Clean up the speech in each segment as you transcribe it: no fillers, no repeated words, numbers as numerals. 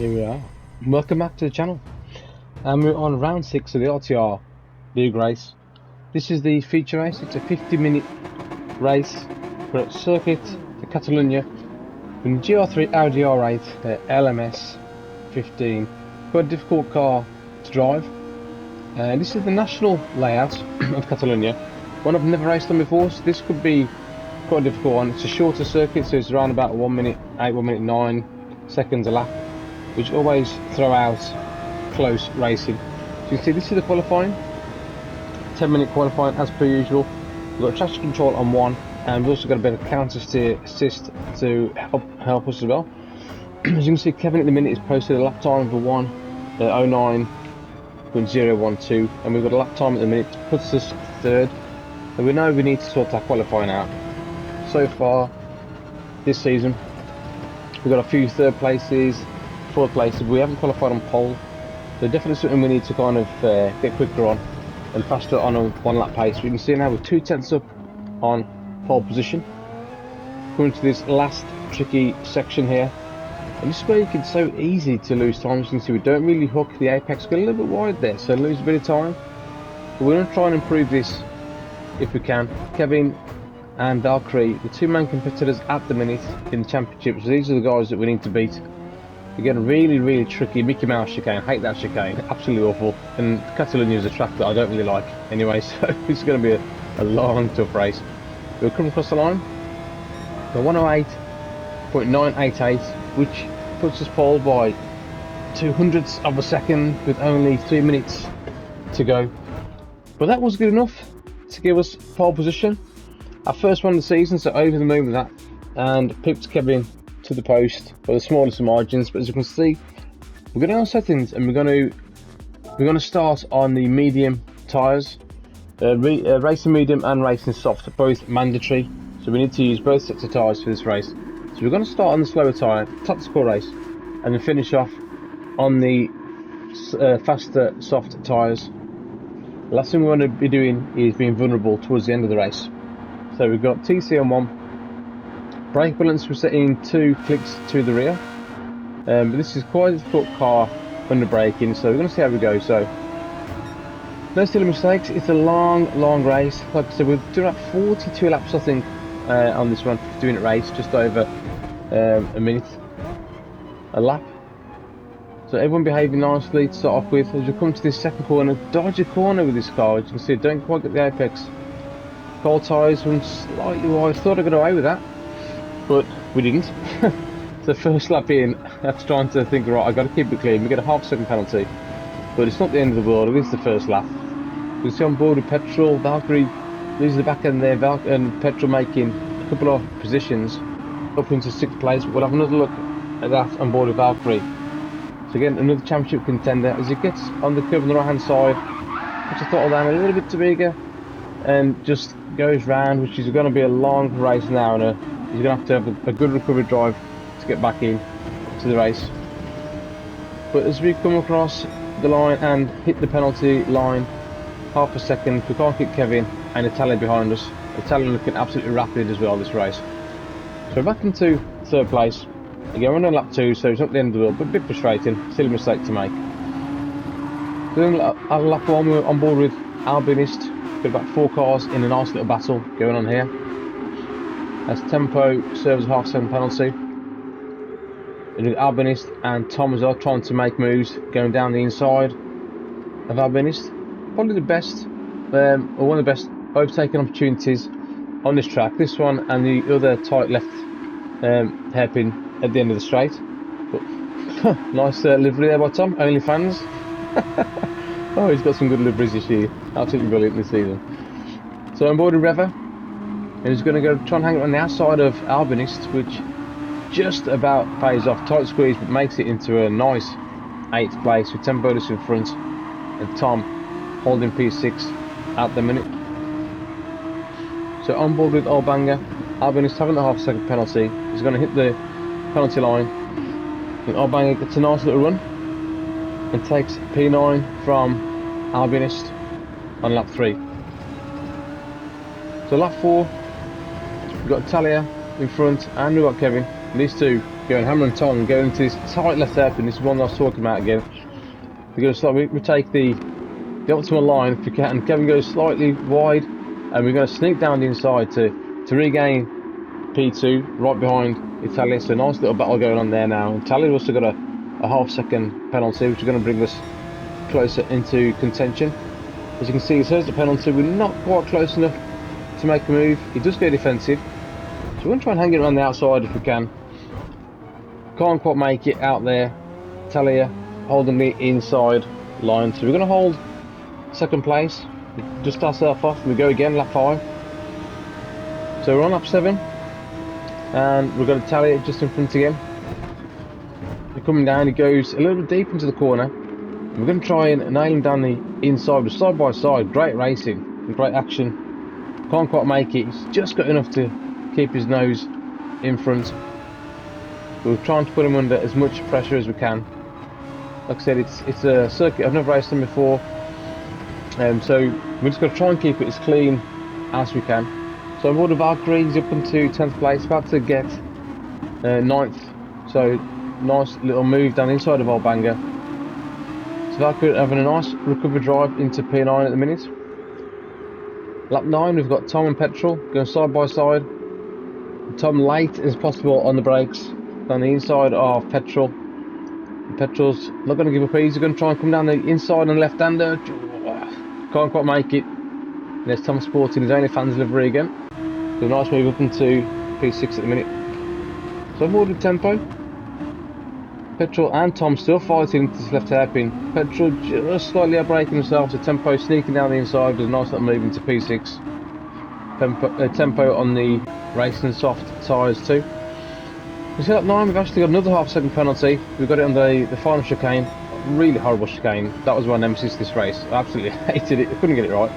Here we are. Welcome back to the channel. And we're on round 6 of the RTR Big Race. This is the feature race. It's a 50-minute race. We're at Circuit de Catalunya in the GR3 Audi R8 LMS 15. Quite a difficult car to drive. This is the national layout of Catalunya. One I've never raced on before, so this could be quite a difficult one. It's a shorter circuit, so it's around about 1 minute 8, 1 minute 9 seconds a lap, which always throw out close racing. So you can see this is the qualifying, 10-minute qualifying as per usual. We've got traction control on one, and we've also got a bit of counter steer assist to help us as well. As you can see, Kevin at the minute is posted a lap time for 1:09.012, and we've got a lap time at the minute that puts us third. And we know we need to sort our qualifying out. So far this season, we've got a few third places, fourth places. We haven't qualified on pole, so definitely something we need to kind of get quicker on and faster on a 1 lap pace. We can see now we're 2/10 up on pole position. Coming to this last tricky section here, and this is where you can so easy to lose time. As you can see, we don't really hook the apex, get a little bit wide there, so lose a bit of time. But we're going to try and improve this if we can. Kevin and Valkyrie, the two main competitors at the minute in the championship, so these are the guys that we need to beat. Again, really tricky Mickey Mouse chicane. Hate that chicane, absolutely awful. And Catalunya is a track that I don't really like anyway, so it's going to be a long, tough race. We'll come across the line, the 108.988, which puts us pole by 200ths of a second with only 3 minutes to go. But that was good enough to give us pole position. Our first one of the season, so over the moon with that, and pipped Kevin to the post by the smallest of margins. But as you can see, we're going to on settings, and we're going to start on the medium tyres. Racing medium and racing soft are both mandatory, so we need to use both sets of tyres for this race. So we're going to start on the slower tyre, top the score race, and then finish off on the faster soft tyres. The last thing we want to be doing is being vulnerable towards the end of the race. So we've got TC on 1. Brake balance we're setting 2 clicks to the rear. But this is quite a difficult car under braking, so we're going to see how we go. So no silly mistakes. It's a long race. Like I said, we're doing about 42 laps I think on this 50-minute race, just over a minute a lap. So everyone behaving nicely to start off with. As we come to this second corner, dodgy corner with this car. As you can see, don't quite get the apex. Cold tyres run slightly wide. Thought I got away with that, but we didn't. So first lap in, that's trying to think, right, I got to keep it clean. We get a half-second penalty, but it's not the end of the world. It is the first lap. You can see on board with Petrol, Valkyrie loses the back end there, and Petrol making a couple of positions up into 6th place. But we'll have another look at that on board with Valkyrie. So again, another championship contender. As it gets on the curve on the right hand side, puts the throttle down a little bit too bigger and just goes round, which is going to be a long race now, and he's going to have a good recovery drive to get back in to the race. But as we come across the line and hit the penalty line, half a second, we can't keep Kevin and Italian behind us. Italian looking absolutely rapid as well this race. So we're back into 3rd place. Again, we're on lap 2, so it's not the end of the world, but a bit frustrating. Silly mistake to make. Then at lap 1, we're on board with Albinist. Got about 4 cars in a nice little battle going on here. As Tempo serves a half-second penalty. And with Albinist and Tom as well trying to make moves, going down the inside of Albinist. Probably the best, or one of the best overtaking opportunities on this track. This one and the other tight left hairpin at the end of the straight. But nice livery there by Tom, OnlyFans. Oh, he's got some good liveries this year. Absolutely brilliant this season. So on board with Reva, and he's going to go try and hang it on the outside of Albinist, which just about pays off. Tight squeeze, but makes it into a nice 8th place with Tempolis in front and Tom holding P6 at the minute. So on board with Olbanger, Albinist having the half-second penalty. He's going to hit the penalty line, and Olbanger gets a nice little run and takes P9 from Albinist on lap 3. So lap 4, we've got Talia in front and we've got Kevin. And these two going hammer and tong, going into this tight left hairpin. This is one I was talking about again. We're going to start, we take the optimal line if we can. Kevin goes slightly wide, and we're going to sneak down the inside to regain P2 right behind Italia. So nice little battle going on there now. Italia also got a half-second penalty, which is going to bring us closer into contention. As you can see, here's the penalty. We're not quite close enough to make a move. He does go defensive, so we're going to try and hang it around the outside if we can. Can't quite make it out there. Italia holding the inside line, so we're going to hold second place. Just ourselves off. We go again, lap 5. So we're on lap 7, and we've got Italia just in front again. We're coming down. He goes a little bit deep into the corner. We're going to try and nail him down the inside, but side by side. Great racing and great action. Can't quite make it. He's just got enough to keep his nose in front. We're trying to put him under as much pressure as we can. Like I said, it's a circuit I've never raced him before, so we're just going to try and keep it as clean as we can. So I'm ordered Valkyrie's up into 10th place, about to get 9th. So nice little move down inside of Albanger. So Valkyrie having a nice recovery drive into P9 at the minute. Lap 9, we've got Tom and Petrol going side by side. Tom late as possible on the brakes down the inside of Petrol. Petrol's not going to give up easy. He's going to try and come down the inside and left-hander. Can't quite make it. There's Tom sporting his OnlyFans livery again. So a nice move up into P6 at the minute. So I've ordered tempo. Petrol and Tom still fighting into this left hairpin. Petrol just slightly out braking himself, so Tempo sneaking down the inside with a nice little move into P6. Tempo on the racing soft tyres too. You see that 9, we've actually got another half-second penalty. We've got it on the final chicane. Really horrible chicane. That was my nemesis this race. I absolutely hated it. I couldn't get it right.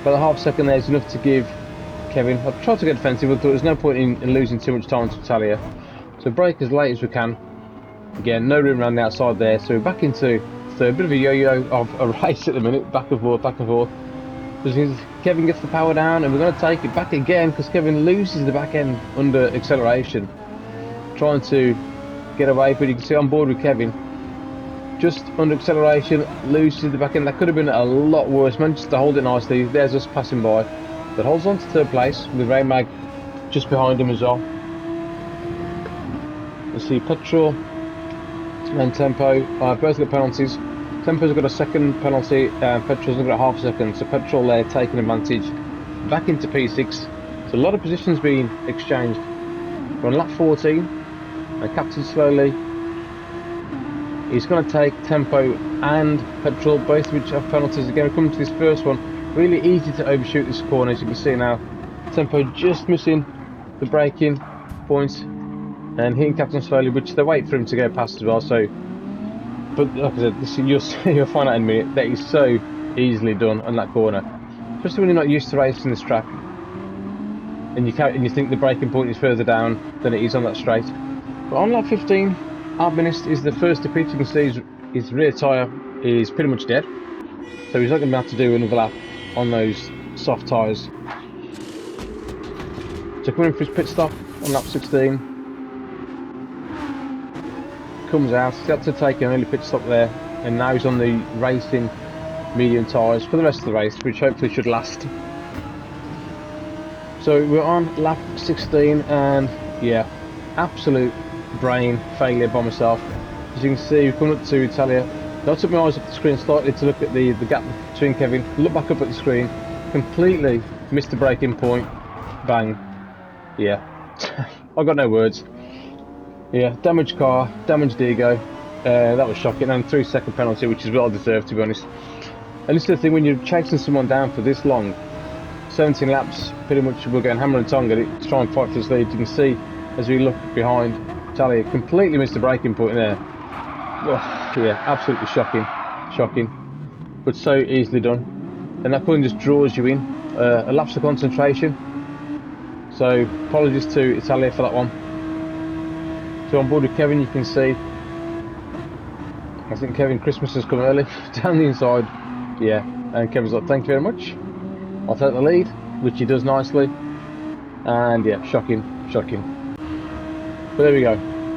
But the half-second there is enough to give Kevin. I've tried to get defensive, but there's no point in losing too much time to Italia. So brake as late as we can. Again, no room around the outside there. So we're back into third. Bit of a yo-yo of a race at the minute. Back and forth, back and forth. Kevin gets the power down, and we're going to take it back again because Kevin loses the back end under acceleration. Trying to get away, but you can see on board with Kevin. Just under acceleration, loses the back end. That could have been a lot worse. Manages to hold it nicely. There's us passing by. But holds on to third place with Ray Mag just behind him as well. You see Petrol and Tempo both got penalties. Tempo's got a second penalty and Petrol's got a half second. So Petrol there taking advantage back into P6. So a lot of positions being exchanged. We're on lap 14 and Captain slowly. He's going to take Tempo and Petrol, both of which have penalties. Again, we're coming to this first one. Really easy to overshoot this corner, as you can see now. Tempo just missing the braking points and hitting Captain slowly, which they wait for him to go past as well. So, but like I said, you'll find out in a minute that is so easily done on that corner, especially when you're not used to racing this track, and you think the braking point is further down than it is on that straight. But on lap 15, Albinist is the first to pitch. You can see his rear tyre is pretty much dead, so he's not going to be able to do another lap on those soft tyres. So coming in for his pit stop on lap 16. Comes out, he's had to take an early pit stop there, and now he's on the racing medium tyres for the rest of the race, which hopefully should last. So we're on lap 16, and yeah, absolute brain failure by myself. As you can see, we've come up to Italia. I took my eyes off the screen slightly to look at the gap between Kevin, look back up at the screen, completely missed the braking point, bang. Yeah, I've got no words. Yeah, damaged car, damaged ego, that was shocking, and 3-second penalty, which is well deserved, to be honest. And this is the thing, when you're chasing someone down for this long, 17 laps, pretty much we're going hammer and tongue at it to try and fight for this lead. You can see, as we look behind, Italia completely missed the braking point there. Oh, yeah, absolutely shocking, but so easily done. And that point just draws you in, a lapse of concentration. So apologies to Italia for that one. So on board with Kevin, you can see, I think Kevin Christmas has come early down the inside. Yeah, and Kevin's like, thank you very much, I'll take the lead, which he does nicely. And yeah, shocking. But there we go.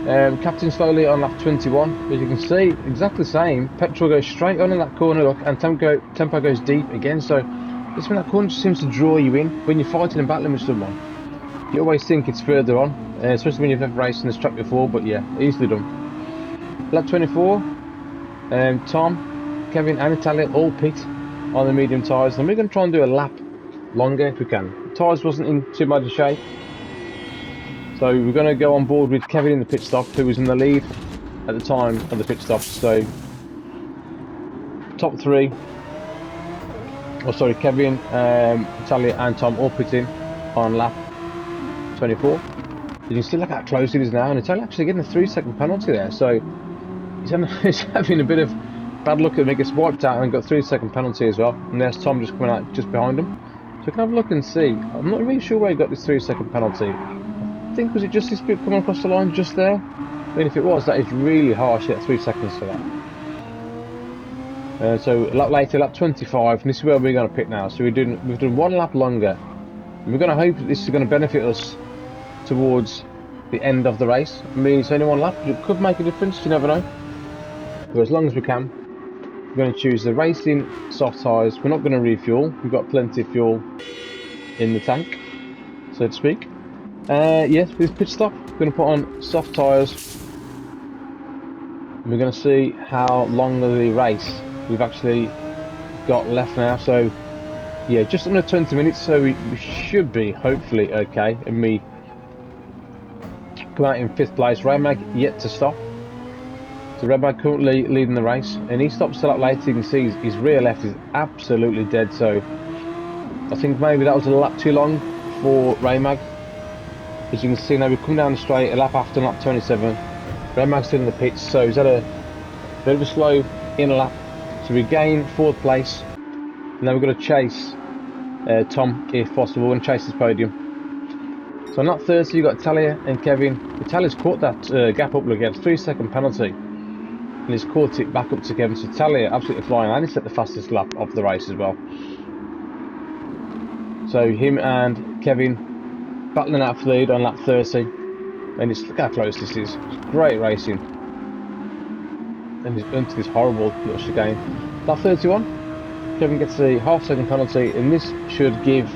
Captain slowly on lap 21. As you can see, exactly the same. Petrol goes straight on in that corner, look, and tempo goes deep again. So it's when that corner just seems to draw you in. When you're fighting and battling with someone, you always think it's further on, especially when you've never raced in this track before. But yeah, easily done. Lap 24. Tom, Kevin, and Italia all pit on the medium tyres, and we're going to try and do a lap longer if we can. The tyres wasn't in too bad a shape. So we're going to go on board with Kevin in the pit stop, who was in the lead at the time of the pit stop. So top three, Kevin, Italia and Tom all pit in on lap 24. You can see look how close it is now, and Italia actually getting a 3-second penalty there. So he's having a bit of bad luck that he gets wiped out and got a 3-second penalty as well. And there's Tom just coming out just behind him. So we can have a look and see. I'm not really sure where he got this 3-second penalty. I think was it just this bit coming across the line just there? I mean, if it was, that is really harsh. At 3 seconds for that. So a lap later, lap 25, and this is where we're going to pit now. So we've done 1 lap longer, and we're going to hope that this is going to benefit us towards the end of the race. I mean, it's only 1 lap, but it could make a difference. You never know. But as long as we can, we're going to choose the racing soft tyres. We're not going to refuel. We've got plenty of fuel in the tank, so to speak. Yes, with this pit stop, we're going to put on soft tyres. We're going to see how long of the race we've actually got left now. So, yeah, just under 20 minutes, so we should be hopefully okay. And we come out in 5th place. Raymag yet to stop. So Redmag currently leading the race, and he stops a lot later. You can see his rear left is absolutely dead. So I think maybe that was a lap too long for Raymag. As you can see now, we've come down the straight a lap after lap 27. Raymag's still in the pits, so he's had a bit of a slow in lap. So we gain 4th place. Now we've got to chase Tom if possible. We're going to chase his podium. So on lap 30, you've got Italia and Kevin. Italia's caught that gap up again, 3-second penalty. And he's caught it back up to Kevin. So Italia absolutely flying, and he set the fastest lap of the race as well. So him and Kevin battling out for the lead on lap 30, and look how close this is. It's great racing, and he's into this horrible little chicane. Lap 31, Kevin gets a half-second penalty, and this should give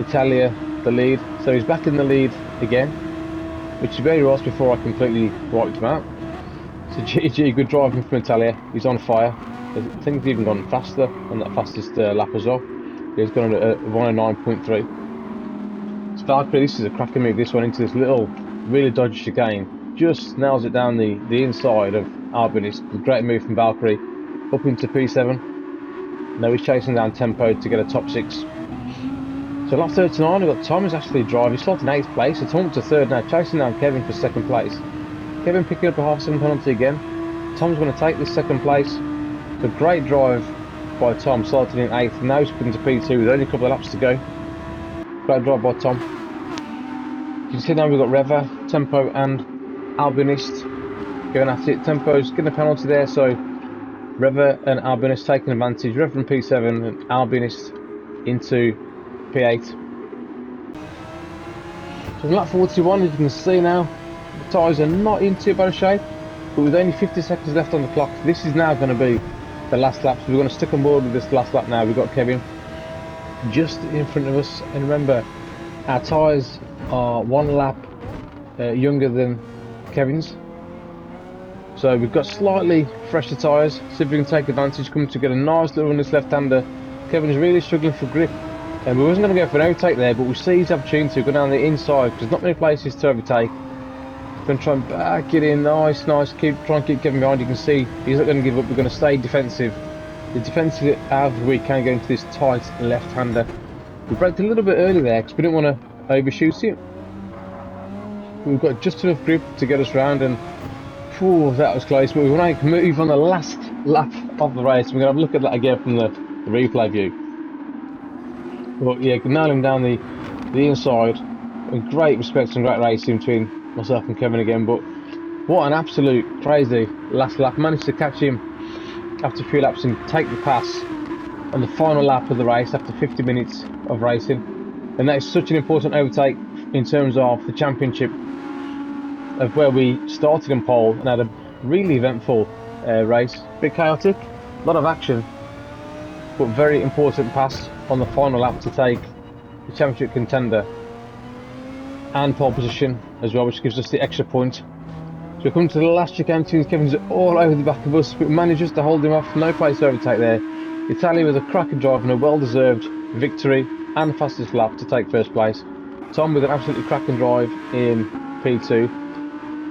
Italia the lead. So he's back in the lead again, which is very rare before I completely wiped him out. So GG, good driving from Italia. He's on fire. I think he's even gone faster on that fastest lap as well. He's gone at 109.3. So Valkyrie, this is a cracking move, this one into this little, really dodgy chicane. Just nails it down the inside of Albinist. Great move from Valkyrie. Up into P7. Now he's chasing down tempo to get a top 6. So lap 39, we've got Tom who's actually driving. He's starting 8th place, so Tom up to 3rd now, chasing down Kevin for 2nd place. Kevin picking up a half-second penalty again. Tom's going to take this 2nd place. A great drive by Tom, starting in 8th. Now he's put into P2 with only a couple of laps to go. Great drive by Tom. You can see now we've got Reva, Tempo and Albinist going at it. Tempo's getting a penalty there, so Reva and Albinist taking advantage. Reva from P7 and Albinist into P8. So in lap 41, as you can see now, the tyres are not in too bad a shape, but with only 50 seconds left on the clock, this is now going to be the last lap. So we're going to stick on board with this last lap now. We've got Kevin just in front of us, and remember, our tyres are 1 lap younger than Kevin's, so we've got slightly fresher tyres. See if we can take advantage, come to get a nice little run this left-hander. Kevin's really struggling for grip, and we wasn't going to go for an overtake there, but we see his opportunity to go down the inside because there's not many places to overtake. We're going to try and back it in, nice, try and keep Kevin behind. You can see he's not going to give up. We're going to stay defensive. The defensive as we can get into this tight left-hander. We braked a little bit early there because we didn't want to overshoot it. We've got just enough grip to get us round, and whew, that was close. But we want to move on the last lap of the race. We're going to have a look at that again from the replay view. But yeah, nail him down the inside. With great respect and great racing between myself and Kevin again. But what an absolute crazy last lap. Managed to catch him after a few laps and take the pass on the final lap of the race after 50 minutes of racing. And that is such an important overtake in terms of the championship of where we started in pole and had a really eventful race. A bit chaotic, a lot of action, but very important pass on the final lap to take the championship contender and pole position as well, which gives us the extra point. So we come to the last chicane. Kevin's all over the back of us, but manages to hold him off. No place to overtake there. Italy with a cracking drive and a well-deserved victory and fastest lap to take first place. Tom with an absolutely cracking drive in P2.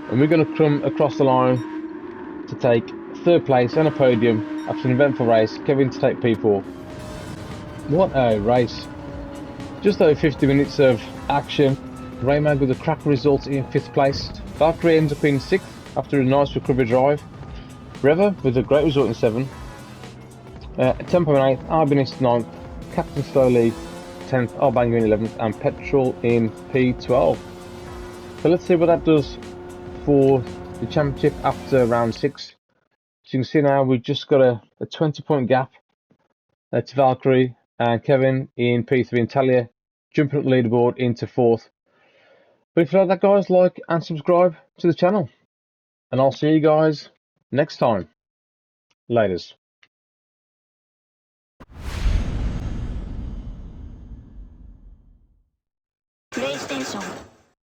And we're going to come across the line to take third place and a podium after an eventful race. Kevin to take P4. What a race. Just over 50 minutes of action. Raymag with a cracker result in 5th place. Valkyrie ends up in 6th after a nice recovery drive. Reva with a great result in 7th. Tempo in 8th, Arbinist 9th, Captain Slowly 10th, Arbango in 11th, and Petrol in P12. So let's see what that does for the championship after round 6. As you can see now, we've just got a 20-point gap to Valkyrie and Kevin in P3 and Talia jumping up the leaderboard into 4th. But if you like that, guys, like and subscribe to the channel. And I'll see you guys next time. Laters. PlayStation